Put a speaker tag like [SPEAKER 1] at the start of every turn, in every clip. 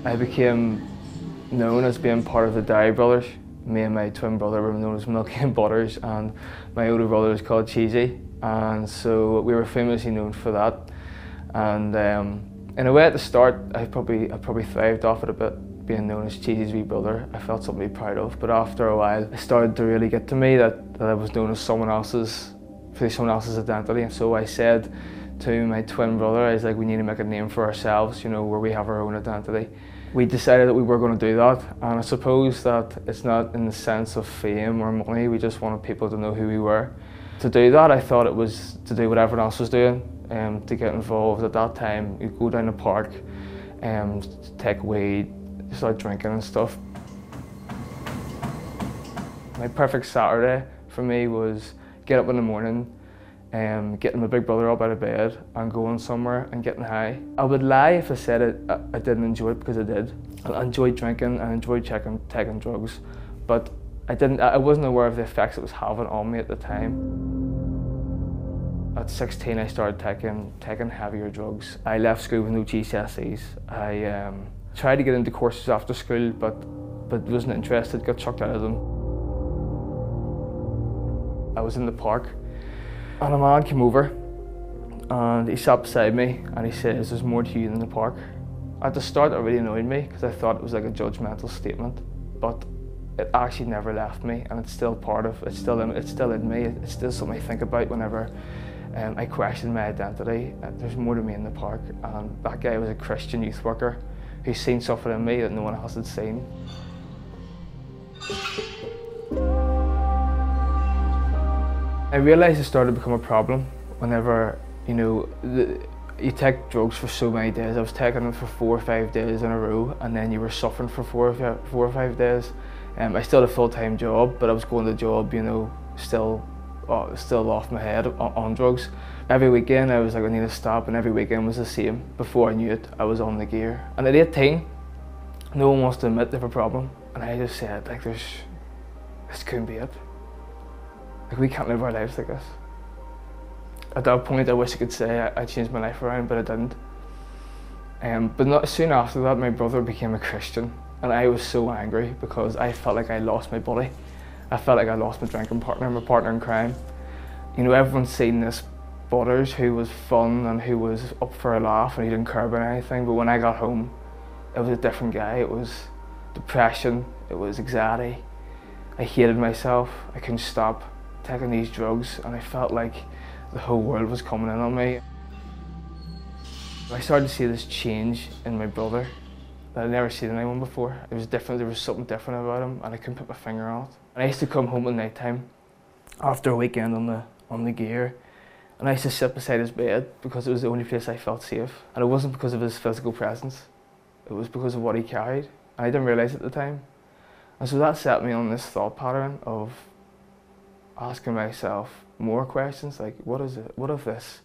[SPEAKER 1] I became known as being part of the Dairy Brothers. Me and my twin brother were known as Milky and Butters, and my older brother was called Cheesy, and so we were famously known for that. And in a way at the start, I probably thrived off it a bit, being known as Cheesy's wee brother. I felt something to be proud of, but after a while it started to really get to me that I was known as someone else's identity. And so I said to my twin brother, I was like, we need to make a name for ourselves, you know, where we have our own identity. We decided that we were going to do that, and I suppose that it's not in the sense of fame or money, we just wanted people to know who we were. To do that, I thought it was to do what everyone else was doing, to get involved. At that time, you'd go down the park, take weed, start drinking and stuff. My perfect Saturday for me was get up in the morning, getting my big brother up out of bed and going somewhere and getting high. I would lie if I said I didn't enjoy it, because I did. I enjoyed drinking, I enjoyed taking drugs, but I wasn't aware of the effects it was having on me at the time. At 16 I started taking heavier drugs. I left school with no GCSEs. I tried to get into courses after school, but wasn't interested, got chucked out of them. I was in the park, and a man came over and he sat beside me and he says, there's more to you than the park. At the start it really annoyed me because I thought it was like a judgmental statement, but it actually never left me, and it's still still in me. It's still something I think about whenever I question my identity. There's more to me in the park, and that guy was a Christian youth worker who's seen something in me that no one else had seen. I realised it started to become a problem whenever, you know, you take drugs for so many days. I was taking them for 4 or 5 days in a row, and then you were suffering for 4 or 5 days. I still had a full-time job, but I was going to the job, you know, still off my head on drugs. Every weekend I was like, I need to stop, and every weekend was the same. Before I knew it, I was on the gear. And at 18, no one wants to admit they have a problem, and I just said, like, this couldn't be it. Like, we can't live our lives like this. At that point, I wish I could say I changed my life around, but I didn't. But not soon after that, my brother became a Christian, and I was so angry because I felt like I lost my buddy. I felt like I lost my drinking partner, my partner in crime. You know, everyone's seen this Butters who was fun and who was up for a laugh and he didn't care about anything, but when I got home, it was a different guy. It was depression, it was anxiety. I hated myself, I couldn't stop taking these drugs, and I felt like the whole world was coming in on me. I started to see this change in my brother that I'd never seen in anyone before. It was different, there was something different about him, and I couldn't put my finger on it. And I used to come home at night time after a weekend on the gear, and I used to sit beside his bed because it was the only place I felt safe. And it wasn't because of his physical presence, it was because of what he carried, and I didn't realise it at the time. And so that set me on this thought pattern of asking myself more questions, like, what if this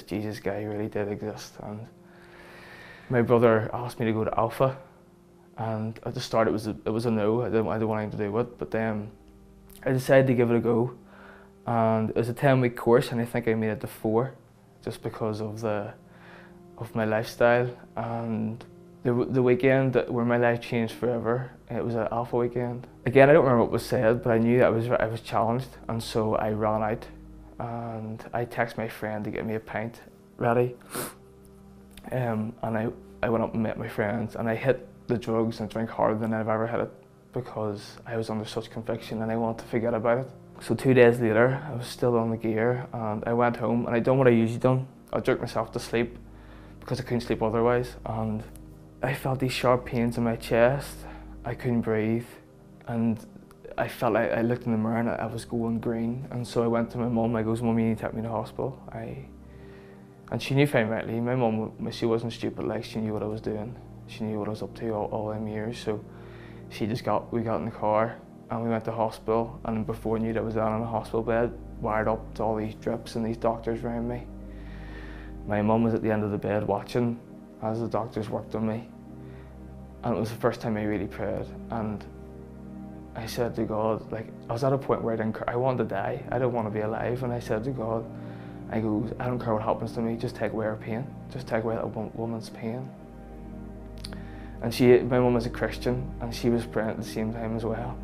[SPEAKER 1] Jesus guy really did exist? And my brother asked me to go to Alpha, and at the start it was a no. I didn't want anything to do with it, but then I decided to give it a go, and it was a 10-week course, and I think I made it to 4, just because of my lifestyle. And the weekend where my life changed forever, it was an Alpha weekend. Again, I don't remember what was said, but I knew that I was challenged, and so I ran out and I texted my friend to get me a pint ready. And I went up and met my friends, and I hit the drugs and drank harder than I've ever hit it because I was under such conviction and I wanted to forget about it. So 2 days later, I was still on the gear, and I went home and I done what I usually done. I jerked myself to sleep because I couldn't sleep otherwise, and I felt these sharp pains in my chest. I couldn't breathe, and I felt like I looked in the mirror and I was going green. And so I went to my mum. I goes, Mum, you need to take me to hospital. And she knew fine rightly. My mum, she wasn't stupid, like, she knew what I was doing. She knew what I was up to all them years. So we got in the car and we went to hospital, and before I knew it, I was down on a hospital bed, wired up to all these drips and these doctors around me. My mum was at the end of the bed watching as the doctors worked on me. And it was the first time I really prayed, and I said to God, like, I was at a point where I wanted to die. I didn't want to be alive, and I said to God, I don't care what happens to me, just take away her pain. Just take away that woman's pain. And my mum was a Christian, and she was praying at the same time as well.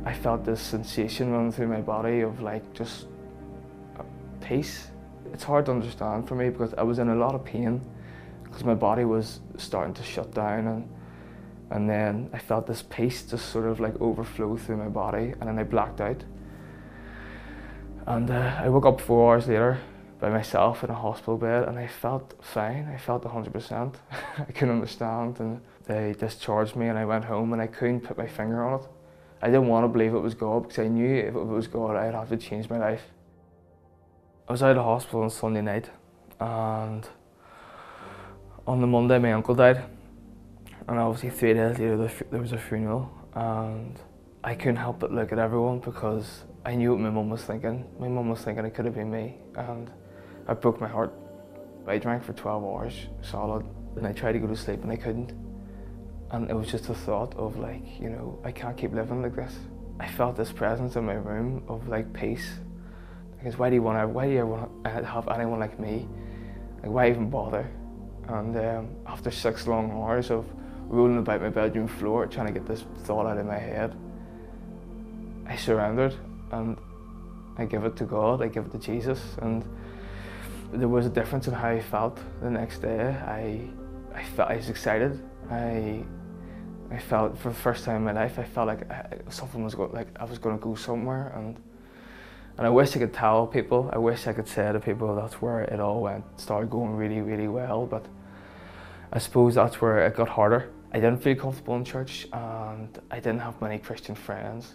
[SPEAKER 1] I felt this sensation running through my body of like just peace. It's hard to understand for me because I was in a lot of pain because my body was starting to shut down, and then I felt this peace just sort of like overflow through my body, and then I blacked out. And I woke up 4 hours later by myself in a hospital bed, and I felt fine. I felt 100%. I couldn't understand, and they discharged me, and I went home, and I couldn't put my finger on it. I didn't want to believe it was God because I knew if it was God, I'd have to change my life. I was out of hospital on Sunday night, and on the Monday my uncle died, and obviously 3 days later there was a funeral, and I couldn't help but look at everyone because I knew what my mum was thinking. My mum was thinking it could have been me, and it broke my heart. I drank for 12 hours solid, and I tried to go to sleep and I couldn't. And it was just a thought of like, you know, I can't keep living like this. I felt this presence in my room of like peace. Because why do you ever want to have anyone like me? Like, why even bother? And after 6 long hours of rolling about my bedroom floor trying to get this thought out of my head, I surrendered and I give it to God, I give it to Jesus. And there was a difference in how I felt the next day. I was excited. I felt, for the first time in my life, I felt like something was going, like I was going to go somewhere, and I wish I could tell people. I wish I could say to people that's where it all started going really, really well. But I suppose that's where it got harder. I didn't feel comfortable in church, and I didn't have many Christian friends,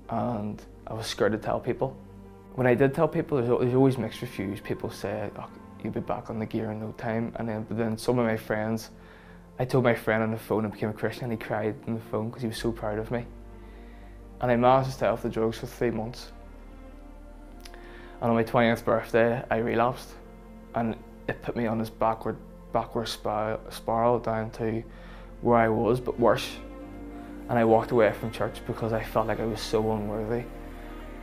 [SPEAKER 1] and I was scared to tell people. When I did tell people, there's always mixed reviews. People say, oh, you'll be back on the gear in no time. But then some of my friends, I told my friend on the phone I became a Christian, and he cried on the phone because he was so proud of me. And I managed to stay off the drugs for 3 months. And on my 20th birthday, I relapsed, and it put me on this backward spiral down to where I was, but worse. And I walked away from church because I felt like I was so unworthy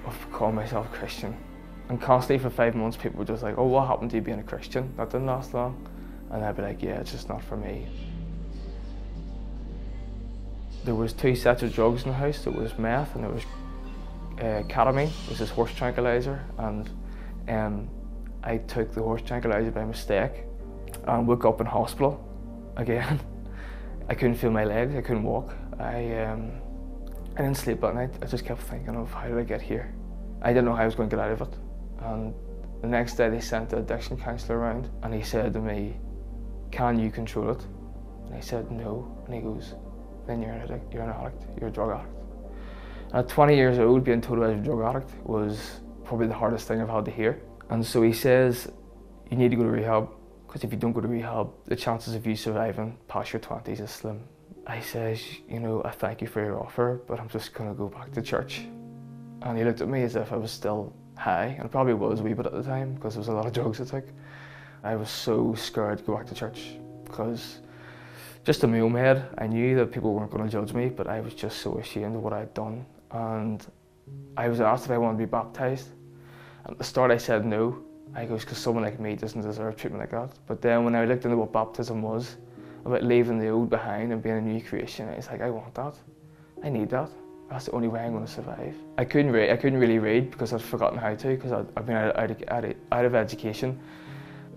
[SPEAKER 1] of calling myself a Christian. And constantly for 5 months, people were just like, oh, what happened to you being a Christian? That didn't last long. And I'd be like, yeah, it's just not for me. There was 2 sets of drugs in the house. There was meth and there was ketamine, which is horse tranquilizer. And I took the horse tranquilizer by mistake and woke up in hospital again. I couldn't feel my legs, I couldn't walk. I didn't sleep at night. I just kept thinking of how did I get here? I didn't know how I was going to get out of it. And the next day they sent the addiction counsellor around, and he said to me, can you control it? And I said no, and he goes, then you're an addict, you're a drug addict. And at 20 years old, being told I was a drug addict was probably the hardest thing I've had to hear. And so he says, you need to go to rehab, because if you don't go to rehab, the chances of you surviving past your 20s is slim. I says, you know, I thank you for your offer, but I'm just going to go back to church. And he looked at me as if I was still high, and probably was a wee bit at the time, because there was a lot of drugs I took. I was so scared to go back to church, because just in my own head, I knew that people weren't going to judge me, but I was just so ashamed of what I'd done. And I was asked if I wanted to be baptised. At the start I said no. I goes, because someone like me doesn't deserve treatment like that. But then when I looked into what baptism was, about leaving the old behind and being a new creation, I was like, I want that. I need that. That's the only way I'm going to survive. I couldn't really read because I'd forgotten how to, because I'd been out of education.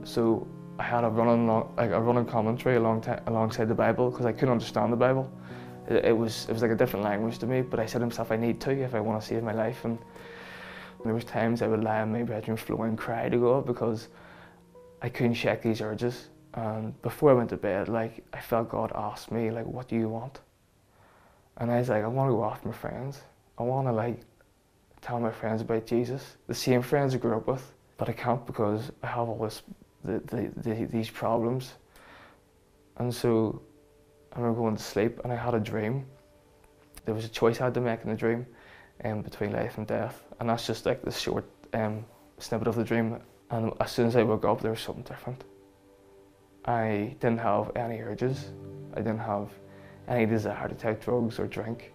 [SPEAKER 1] So I had a running commentary alongside the Bible, because I couldn't understand the Bible. It was like a different language to me, but I said to myself, I need to if I want to save my life. And there was times I would lie on my bedroom floor and cry to God because I couldn't shake these urges. And before I went to bed, like, I felt God ask me, like, what do you want? And I was like, I want to go after my friends. I want to, like, tell my friends about Jesus, the same friends I grew up with, but I can't because I have all these problems. And so I remember going to sleep and I had a dream. There was a choice I had to make in the dream between life and death. And that's just like the short snippet of the dream. And as soon as I woke up, there was something different. I didn't have any urges. I didn't have any desire to take drugs or drink.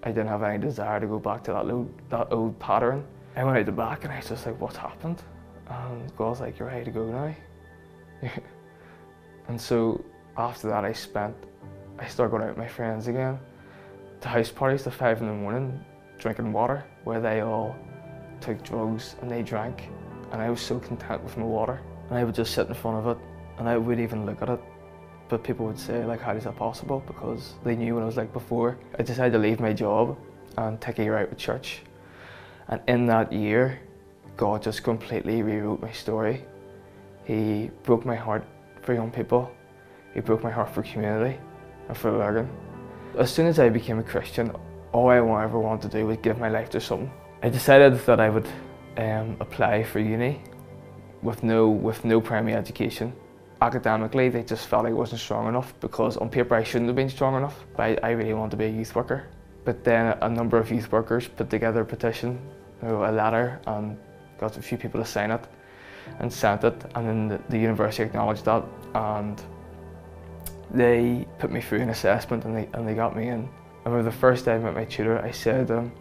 [SPEAKER 1] I didn't have any desire to go back to that old pattern. I went out the back and I was just like, what's happened? And God's like, you're ready to go now. And so after that, I spent I started going out with my friends again to house parties till 5 in the morning, drinking water, where they all took drugs and they drank, and I was so content with my water. And I would just sit in front of it and I would even look at it, but people would say, like, how is that possible? Because they knew what I was like before. I decided to leave my job and take a year out with church, and in that year God just completely rewrote my story. He broke my heart for young people, he broke my heart for community and for Lurgan. As soon as I became a Christian, all I ever wanted to do was give my life to something. I decided that I would apply for uni with no primary education. Academically, they just felt I wasn't strong enough, because on paper I shouldn't have been strong enough, but I really wanted to be a youth worker. But then a number of youth workers put together a petition, a letter, and got a few people to sign it and sent it, and then the university acknowledged that, and they put me through an assessment and they got me in. I remember the first day I met my tutor, I said to him,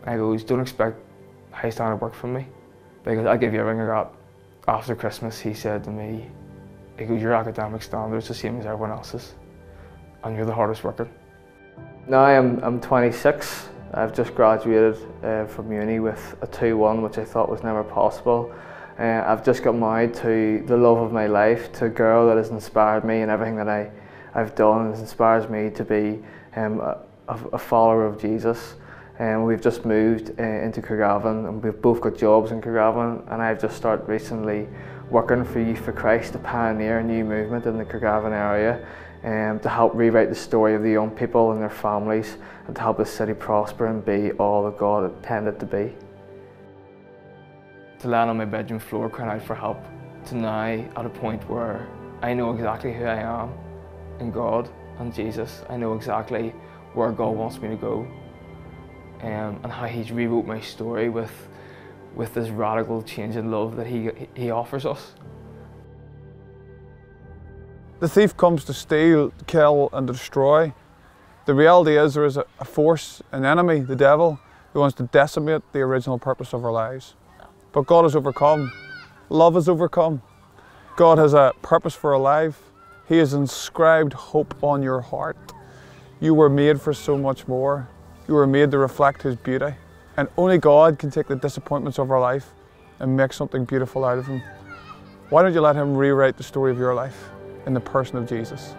[SPEAKER 1] I goes, don't expect high standard work from me, because I'll give you everything I got. After Christmas, he said to me, he goes, your academic standard's the same as everyone else's, and you're the hardest worker. Now I'm 26. I've just graduated from uni with a 2-1, which I thought was never possible. I've just got married to the love of my life, to a girl that has inspired me in everything that I've done, and inspires me to be a follower of Jesus. We've just moved into Craigavon, and we've both got jobs in Craigavon, and I've just started recently working for Youth for Christ to pioneer a new movement in the Craigavon area, to help rewrite the story of the young people and their families, and to help the city prosper and be all that God intended to be. To land on my bedroom floor crying out for help, to now at a point where I know exactly who I am in God and Jesus. I know exactly where God wants me to go, and how He's rewrote my story with this radical change in love that He offers us.
[SPEAKER 2] The thief comes to steal, kill and destroy. The reality is there is a force, an enemy, the devil, who wants to decimate the original purpose of our lives. But God has overcome. Love has overcome. God has a purpose for our life. He has inscribed hope on your heart. You were made for so much more. You were made to reflect His beauty. And only God can take the disappointments of our life and make something beautiful out of them. Why don't you let Him rewrite the story of your life in the person of Jesus?